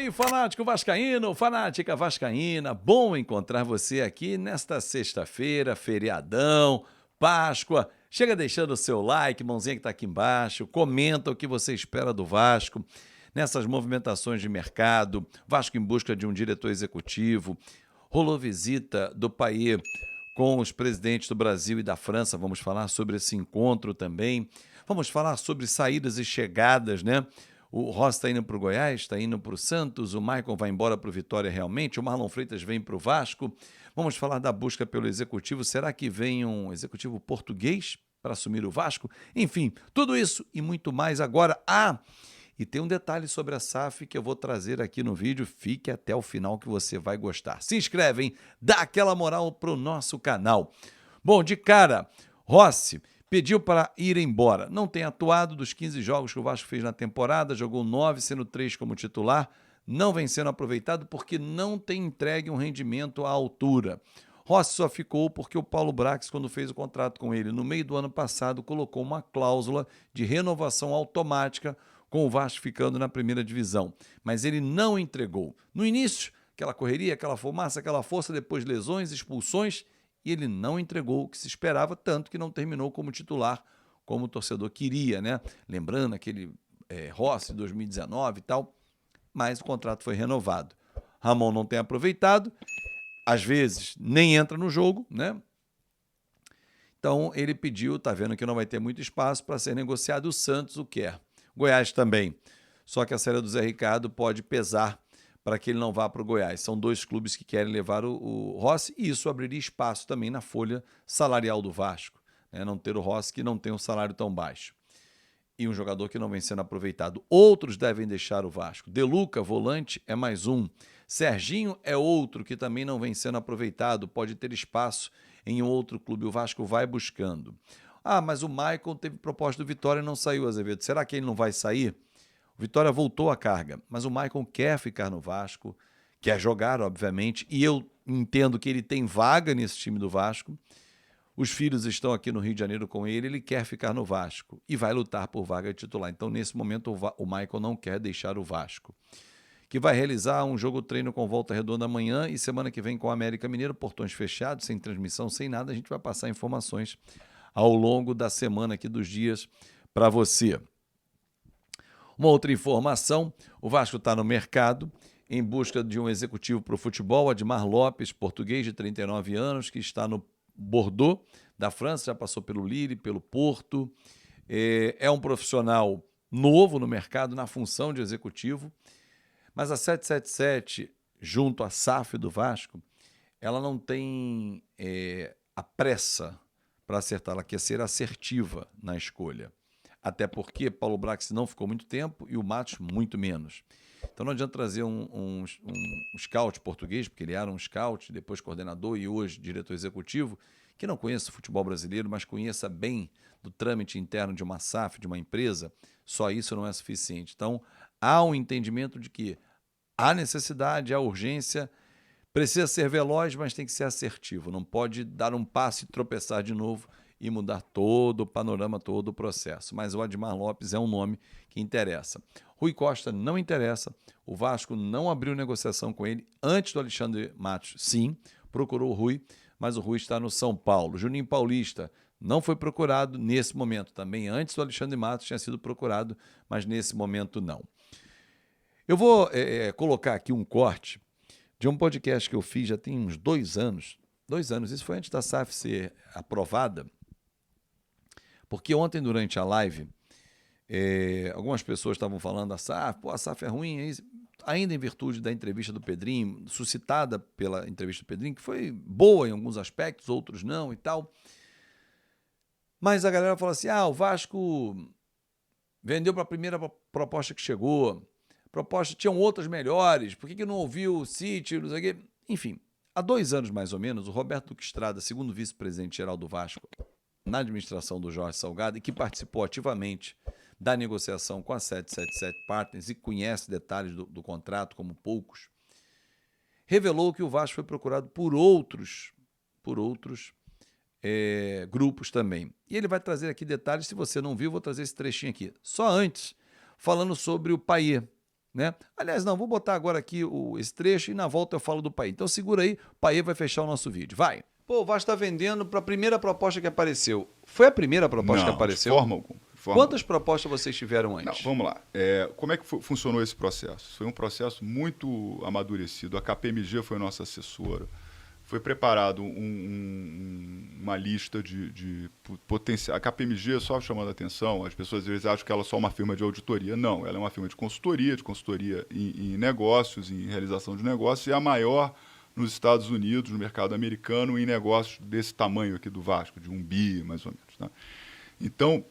aí, fanático vascaíno, fanática vascaína, bom encontrar você aqui nesta sexta-feira, feriadão, Páscoa. Chega deixando o seu like, mãozinha que está aqui embaixo, comenta o que você espera do Vasco nessas movimentações de mercado, Vasco em busca de um diretor executivo, rolou visita do Payet com os presidentes do Brasil e da França, vamos falar sobre esse encontro também, vamos falar sobre saídas e chegadas, né? O Rossi está indo para o Goiás, está indo para o Santos, o Maicon vai embora para o Vitória realmente, o Marlon Freitas vem para o Vasco. Vamos falar da busca pelo executivo. Será que vem um executivo português para assumir o Vasco? Enfim, tudo isso e muito mais agora. E tem um detalhe sobre a SAF que eu vou trazer aqui no vídeo. Fique até o final que você vai gostar. Se inscreve, hein? Dá aquela moral para o nosso canal. Bom, de cara, Rossi pediu para ir embora. Não tem atuado dos 15 jogos que o Vasco fez na temporada, jogou 9, sendo 3 como titular, não vem sendo aproveitado porque não tem entregue um rendimento à altura. Rossi só ficou porque o Paulo Brax, quando fez o contrato com ele no meio do ano passado, colocou uma cláusula de renovação automática com o Vasco ficando na primeira divisão. Mas ele não entregou. No início, aquela correria, aquela fumaça, aquela força, depois lesões, expulsões, e ele não entregou o que se esperava, tanto que não terminou como titular, como o torcedor queria, né? Lembrando aquele Rossi 2019 e tal, mas o contrato foi renovado. Ramon não tem aproveitado, às vezes nem entra no jogo, né? Então ele pediu, tá vendo que não vai ter muito espaço para ser negociado, o Santos o quer. Goiás também, só que a saída do Zé Ricardo pode pesar para que ele não vá para o Goiás. São dois clubes que querem levar o Rossi e isso abriria espaço também na folha salarial do Vasco, né? Não ter o Rossi que não tem um salário tão baixo. E um jogador que não vem sendo aproveitado. Outros devem deixar o Vasco. De Luca, volante, é mais um. Serginho é outro que também não vem sendo aproveitado, pode ter espaço em um outro clube. O Vasco vai buscando. Mas o Maicon teve proposta do Vitória e não saiu, Azevedo. Será que ele não vai sair? O Vitória voltou à carga, mas o Maicon quer ficar no Vasco, quer jogar, obviamente, e eu entendo que ele tem vaga nesse time do Vasco. Os filhos estão aqui no Rio de Janeiro com ele quer ficar no Vasco e vai lutar por vaga de titular. Então, nesse momento, o Maicon não quer deixar o Vasco, que vai realizar um jogo-treino com Volta Redonda amanhã e semana que vem com o América Mineiro, portões fechados, sem transmissão, sem nada. A gente vai passar informações ao longo da semana aqui, dos dias, para você. Uma outra informação, o Vasco está no mercado em busca de um executivo para o futebol, Admar Lopes, português de 39 anos, que está no Bordeaux, da França, já passou pelo Lille, pelo Porto, é um profissional novo no mercado, na função de executivo, mas a 777, junto à SAF do Vasco, ela não tem a pressa para acertar, ela quer ser assertiva na escolha. Até porque Paulo Brax não ficou muito tempo e o Matos muito menos. Então não adianta trazer um scout português, porque ele era um scout, depois coordenador e hoje diretor executivo, que não conheça o futebol brasileiro, mas conheça bem do trâmite interno de uma SAF, de uma empresa. Só isso não é suficiente. Então há um entendimento de que há necessidade, há urgência, precisa ser veloz, mas tem que ser assertivo. Não pode dar um passo e tropeçar de novo e mudar todo o panorama, todo o processo. Mas o Admar Lopes é um nome que interessa. Rui Costa não interessa, o Vasco não abriu negociação com ele antes do Alexandre Matos, sim, procurou o Rui, mas o Rui está no São Paulo. Juninho Paulista não foi procurado nesse momento, também antes do Alexandre Matos tinha sido procurado, mas nesse momento não. Eu vou colocar aqui um corte de um podcast que eu fiz já tem uns 2 anos, isso foi antes da SAF ser aprovada, porque ontem, durante a live, algumas pessoas estavam falando da SAF, a SAF é ruim, ainda em virtude da entrevista do Pedrinho, suscitada pela entrevista do Pedrinho, que foi boa em alguns aspectos, outros não e tal. Mas a galera falou assim, o Vasco vendeu para a primeira proposta que chegou, tinham outras melhores, por que não ouviu o City, não sei o quê? Enfim, há 2 anos mais ou menos, o Roberto Duque Estrada, segundo vice-presidente-geral do Vasco, na administração do Jorge Salgado, e que participou ativamente da negociação com a 777 Partners e conhece detalhes do contrato como poucos, revelou que o Vasco foi procurado por outros grupos também. E ele vai trazer aqui detalhes, se você não viu, vou trazer esse trechinho aqui. Só antes, falando sobre o Payet, né? Aliás, não, vou botar agora aqui esse trecho e na volta eu falo do Payet. Então segura aí, o Payet vai fechar o nosso vídeo. Vai! Pô, o Vasco está vendendo para a primeira proposta que apareceu. Foi a primeira proposta que Não, de apareceu? forma alguma. De forma Quantas propostas vocês tiveram Não, antes? vamos lá. Como é que funcionou esse processo? Foi um processo muito amadurecido. A KPMG foi nossa assessora. Foi preparado uma lista de potencial. A KPMG, só chamando a atenção, as pessoas às vezes acham que ela é só uma firma de auditoria. Não, ela é uma firma de consultoria em negócios, em realização de negócios, e a maior nos Estados Unidos, no mercado americano, em negócios desse tamanho aqui do Vasco, de 1 bi, mais ou menos. Tá? Então,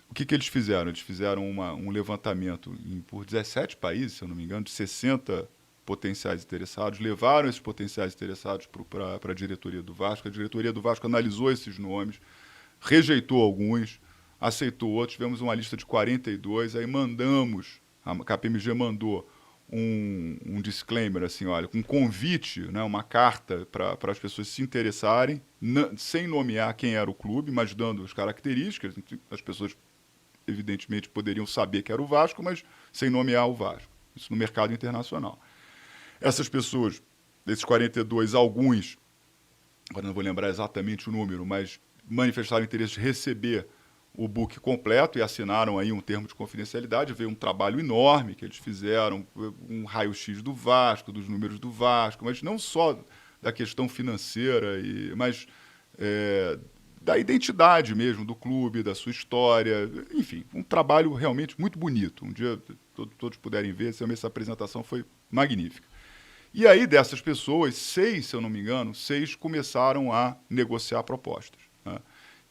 o que eles fizeram? Eles fizeram um levantamento por 17 países, se eu não me engano, de 60 potenciais interessados, levaram esses potenciais interessados para a diretoria do Vasco. A diretoria do Vasco analisou esses nomes, rejeitou alguns, aceitou outros. Tivemos uma lista de 42, aí a KPMG mandou um disclaimer, assim, olha, um convite, né, uma carta para as pessoas se interessarem, sem nomear quem era o clube, mas dando as características. As pessoas evidentemente poderiam saber que era o Vasco, mas sem nomear o Vasco. Isso no mercado internacional. Essas pessoas, desses 42, alguns, agora não vou lembrar exatamente o número, mas manifestaram interesse de receber o book completo e assinaram aí um termo de confidencialidade. Veio um trabalho enorme que eles fizeram, um raio-x do Vasco, dos números do Vasco, mas não só da questão financeira, mas da identidade mesmo do clube, da sua história, enfim, um trabalho realmente muito bonito. Um dia todos puderem ver, essa apresentação foi magnífica. E aí dessas pessoas, 6, se eu não me engano, 6 começaram a negociar propostas, né?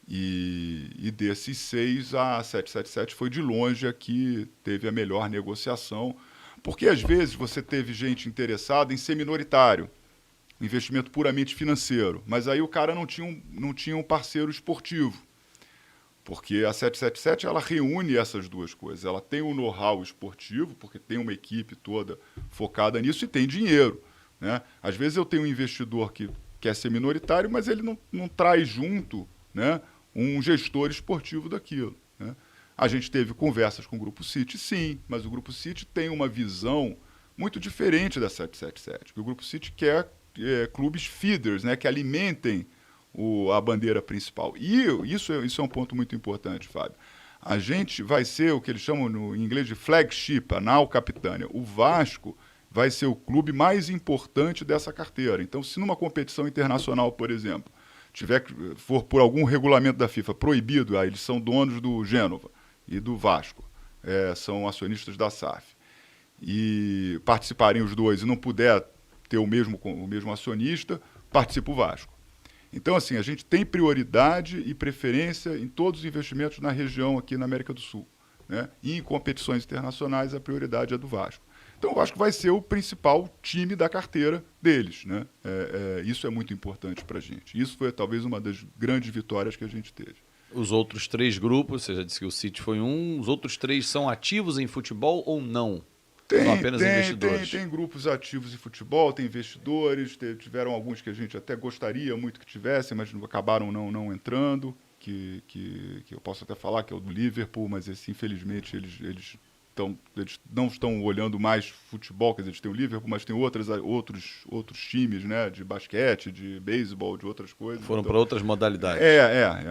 E desses 6, a 777 foi de longe a que teve a melhor negociação, porque às vezes você teve gente interessada em ser minoritário, investimento puramente financeiro, mas aí o cara não tinha um parceiro esportivo, porque a 777 ela reúne essas duas coisas. Ela tem o know-how esportivo, porque tem uma equipe toda focada nisso, e tem dinheiro, né? Às vezes eu tenho um investidor que quer ser minoritário, mas ele não traz junto, né, um gestor esportivo daquilo, né? A gente teve conversas com o Grupo City, sim, mas o Grupo City tem uma visão muito diferente da 777, porque o Grupo City quer clubes feeders, né, que alimentem a bandeira principal. E isso é um ponto muito importante, Fábio. A gente vai ser o que eles chamam em inglês de flagship, a nau capitânia. O Vasco vai ser o clube mais importante dessa carteira. Então, se numa competição internacional, por exemplo, for por algum regulamento da FIFA proibido, eles são donos do Gênova e do Vasco, são acionistas da SAF, e participarem os dois e não puder ter o mesmo acionista, participa o Vasco. Então, assim, a gente tem prioridade e preferência em todos os investimentos na região aqui na América do Sul, né? E em competições internacionais a prioridade é do Vasco. Então o Vasco vai ser o principal time da carteira deles, né? Isso é muito importante para a gente. Isso foi talvez uma das grandes vitórias que a gente teve. Os outros 3 grupos, você já disse que o City foi um, os outros 3 são ativos em futebol ou não? São apenas investidores? Tem grupos ativos em futebol, tem investidores, tiveram alguns que a gente até gostaria muito que tivessem, mas acabaram não entrando, que eu posso até falar que é o do Liverpool, mas infelizmente eles não estão olhando mais futebol, quer dizer, eles têm o Liverpool, mas tem outros times, né, de basquete, de beisebol, de outras coisas. Foram para outras modalidades.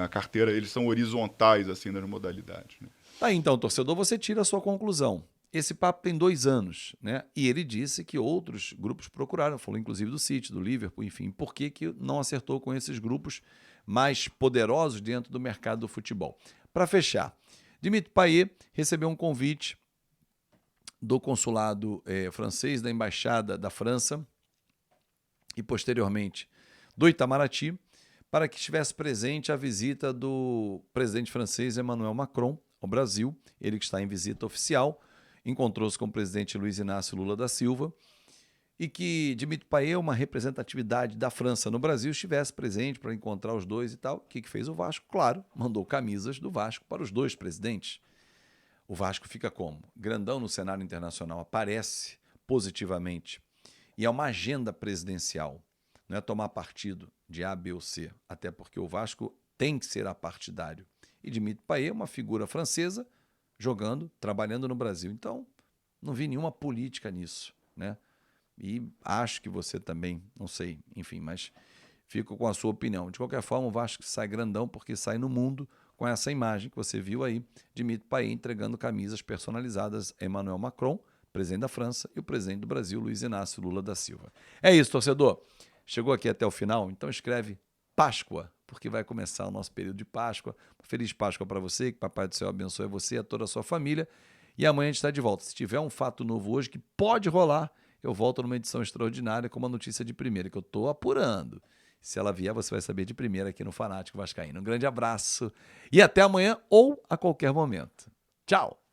A carteira, eles são horizontais assim nas modalidades, né? Aí então, torcedor, você tira a sua conclusão. Esse papo tem 2 anos, né? E ele disse que outros grupos procuraram, falou inclusive do City, do Liverpool, enfim. Por que não acertou com esses grupos mais poderosos dentro do mercado do futebol? Para fechar, Dimitri Payet recebeu um convite do consulado francês, da Embaixada da França e, posteriormente, do Itamaraty, para que estivesse presente a visita do presidente francês Emmanuel Macron ao Brasil, ele que está em visita oficial, encontrou-se com o presidente Luiz Inácio Lula da Silva, e que Dimitri Payet, uma representatividade da França no Brasil, estivesse presente para encontrar os dois e tal. O que fez o Vasco? Claro, mandou camisas do Vasco para os 2 presidentes. O Vasco fica como? Grandão no cenário internacional, aparece positivamente. E é uma agenda presidencial. Não é tomar partido de A, B ou C, até porque o Vasco tem que ser apartidário. E Dimitri Payet é uma figura francesa jogando, trabalhando no Brasil. Então, Não vi nenhuma política nisso, né? E acho que você também, não sei, enfim, mas fico com a sua opinião. De qualquer forma, o Vasco sai grandão porque sai no mundo com essa imagem que você viu aí de Mito Paim entregando camisas personalizadas a Emmanuel Macron, presidente da França, e o presidente do Brasil, Luiz Inácio Lula da Silva. É isso, torcedor. Chegou aqui até o final, então escreve Páscoa, porque vai começar o nosso período de Páscoa. Feliz Páscoa para você, que Papai do Céu abençoe você e a toda a sua família. E amanhã a gente está de volta. Se tiver um fato novo hoje que pode rolar, eu volto numa edição extraordinária com uma notícia de primeira, que eu estou apurando. Se ela vier, você vai saber de primeira aqui no Fanático Vascaíno. Um grande abraço e até amanhã ou a qualquer momento. Tchau!